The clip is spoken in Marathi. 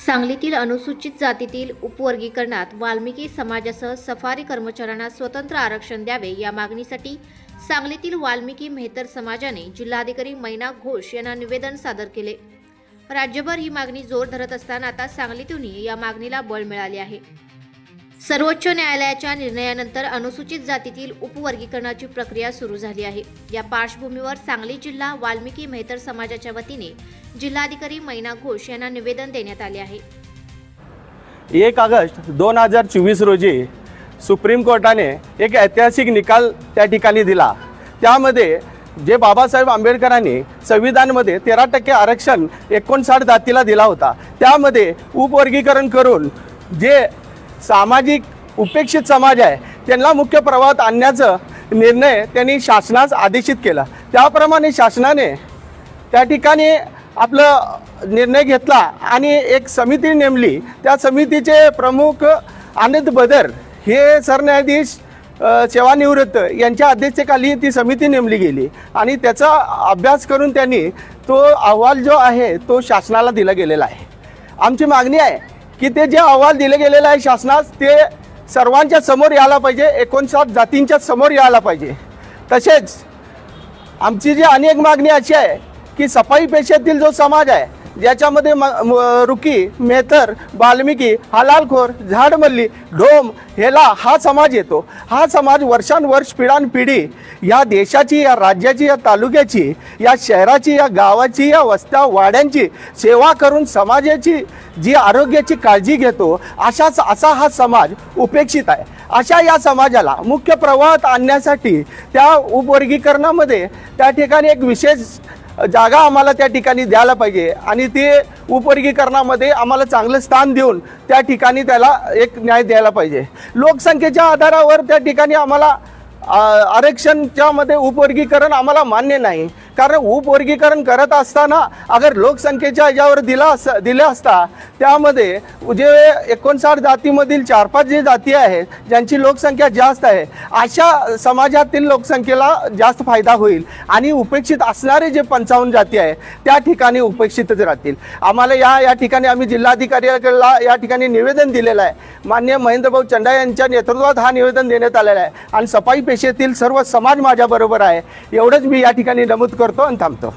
सांगलीतील अनुसूचित जातीतील उपवर्गीकरणात वाल्मिकी समाजासह सफारी कर्मचाऱ्यांना स्वतंत्र आरक्षण द्यावे या मागणीसाठी सांगलीतील वाल्मिकी मेहतर समाजाने जिल्हाधिकारी मैना घोष यांना निवेदन सादर केले। राज्यभर ही मागणी जोर धरत असताना आता सांगलीतूनही या मागणीला बळ मिळाले आहे। सर्वोच्च न्यायालयाच्या निर्णयानंतर अनुसूचित जातीतील उपवर्गीकरणाची प्रक्रिया सुरू झाली आहे। या पार्श्वभूमीवर सांगली जिल्हा वाल्मिकी मेहतर समाजाच्या वतीने जिल्हाधिकारी मैना घोष यांना निवेदन देण्यात आले आहे। 1 ऑगस्ट 2024 रोजी सुप्रीम कोर्टाने एक ऐतिहासिक निकाल त्या ठिकाणी दिला। त्यामध्ये जे बाबासाहेब आंबेडकरांनी संविधानामध्ये 13% आरक्षण 59 जातीला दिला होता, त्यामध्ये उपवर्गीकरण करून जे सामाजिक उपेक्षित समाज आहे त्यांना मुख्य प्रवाहात आणण्याचा निर्णय त्यांनी शासनास आदेशित केला। त्याप्रमाणे शासनाने त्या ठिकाणी आपला निर्णय घेतला आणि एक समिती नेमली। त्या समितीचे प्रमुख आनंद बदर हे सरन्यायाधीश सेवानिवृत्त यांच्या अध्यक्षतेखाली ती समिती नेमली गेली आणि त्याचा अभ्यास करून त्यांनी तो अहवाल जो आहे तो शासनाला दिला गेलेला आहे। आमची मागणी आहे की ते जे अहवाल दिले गेलेलं आहे शासनास ते सर्वांच्या समोर यायला पाहिजे, 59 जातींच्या समोर यायला पाहिजे। तसेच आमची जी अनेक मागणी अशी आहे की सफाई पेशेतील जो समाज आहे ज्याच्यामध्ये रुकी, मेहतर, वाल्मिकी, हलालखोर, झाडमल्ली, ढोम हेला हा समाज येतो। हा समाज वर्षानुवर्ष पिढ्यानपिढी या देशाची, या राज्याची, या तालुक्याची, या शहराची, या गावाची, या वस्त्या वाड्यांची सेवा करून समाजाची जी आरोग्याची काळजी घेतो असा हा समाज उपेक्षित आहे। अशा या समाजाला मुख्य प्रवाहात आणण्यासाठी त्या उपवर्गीकरणामध्ये त्या ठिकाणी एक विशेष जागा आम्हाला त्या ठिकाणी द्यायला पाहिजे आणि ते उपवर्गीकरणामध्ये आम्हाला चांगलं स्थान देऊन त्या ठिकाणी त्याला एक न्याय द्यायला पाहिजे। लोकसंख्येच्या आधारावर त्या ठिकाणी आम्हाला आरक्षणच्यामध्ये उपवर्गीकरण आम्हाला मान्य नाही, कारण उपवर्गीकरण करत असताना अगर लोकसंख्येच्या ह्याच्यावर दिलं असता त्यामध्ये जे 59 जातीमधील 4-5 जे जाती आहेत ज्यांची लोकसंख्या जास्त आहे अशा समाजातील लोकसंख्येला जास्त फायदा होईल आणि उपेक्षित असणारे जे 55 जाती आहे त्या ठिकाणी उपेक्षितच राहतील। आम्हाला या ठिकाणी आम्ही जिल्हाधिकाऱ्याला या ठिकाणी निवेदन दिलेलं आहे। माननीय महेंद्रभाऊ चंडा यांच्या नेतृत्वात हा निवेदन देण्यात आलेलं आहे आणि सफाई पेशेतील सर्व समाज माझ्याबरोबर आहे। एवढंच मी या ठिकाणी नमूद करतो आणि थांबतो।